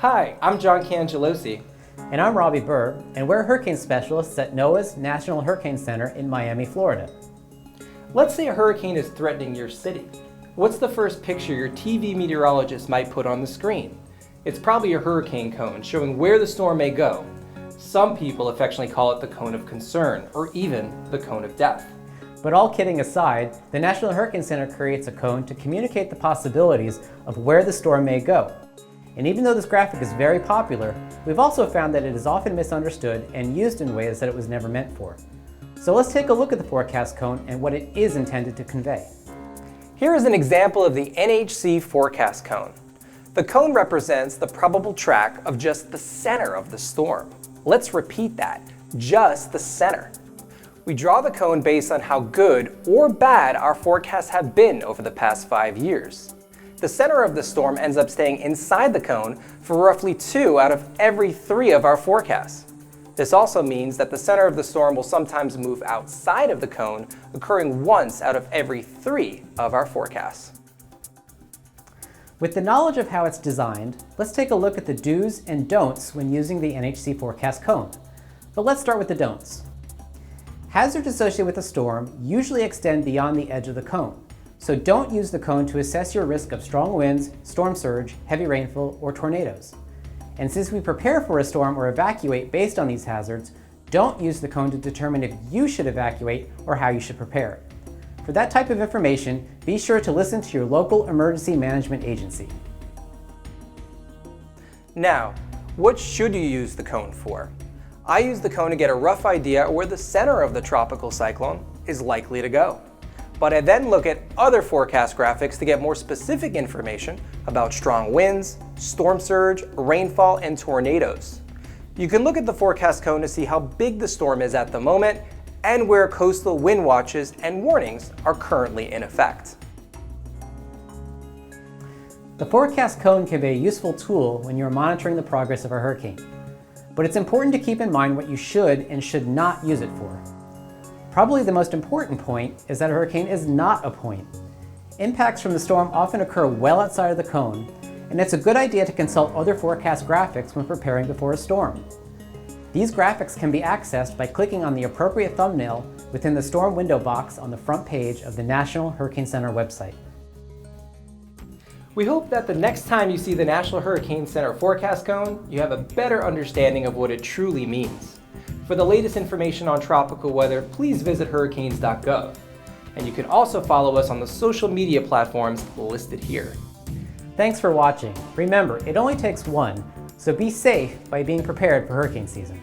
Hi, I'm John Cangelosi. And I'm Robbie Burr, and we're hurricane specialists at NOAA's National Hurricane Center in Miami, Florida. Let's say a hurricane is threatening your city. What's the first picture your TV meteorologist might put on the screen? It's probably a hurricane cone showing where the storm may go. Some people affectionately call it the cone of concern, or even the cone of death. But all kidding aside, the National Hurricane Center creates a cone to communicate the possibilities of where the storm may go. And even though this graphic is very popular, we've also found that it is often misunderstood and used in ways that it was never meant for. So let's take a look at the forecast cone and what it is intended to convey. Here is an example of the NHC forecast cone. The cone represents the probable track of just the center of the storm. Let's repeat that, just the center. We draw the cone based on how good or bad our forecasts have been over the past 5 years. The center of the storm ends up staying inside the cone for roughly 2 out of every 3 of our forecasts. This also means that the center of the storm will sometimes move outside of the cone, occurring once out of every 3 of our forecasts. With the knowledge of how it's designed, let's take a look at the do's and don'ts when using the NHC forecast cone. But let's start with the don'ts. Hazards associated with a storm usually extend beyond the edge of the cone, so don't use the cone to assess your risk of strong winds, storm surge, heavy rainfall, or tornadoes. And since we prepare for a storm or evacuate based on these hazards, don't use the cone to determine if you should evacuate or how you should prepare. For that type of information, be sure to listen to your local emergency management agency. Now, what should you use the cone for? I use the cone to get a rough idea of where the center of the tropical cyclone is likely to go. But I then look at other forecast graphics to get more specific information about strong winds, storm surge, rainfall, and tornadoes. You can look at the forecast cone to see how big the storm is at the moment and where coastal wind watches and warnings are currently in effect. The forecast cone can be a useful tool when you're monitoring the progress of a hurricane. But it's important to keep in mind what you should and should not use it for. Probably the most important point is that a hurricane is not a point. Impacts from the storm often occur well outside of the cone, and it's a good idea to consult other forecast graphics when preparing before a storm. These graphics can be accessed by clicking on the appropriate thumbnail within the storm window box on the front page of the National Hurricane Center website. We hope that the next time you see the National Hurricane Center forecast cone, you have a better understanding of what it truly means. For the latest information on tropical weather, please visit hurricanes.gov. And you can also follow us on the social media platforms listed here. Thanks for watching. Remember, it only takes one, so be safe by being prepared for hurricane season.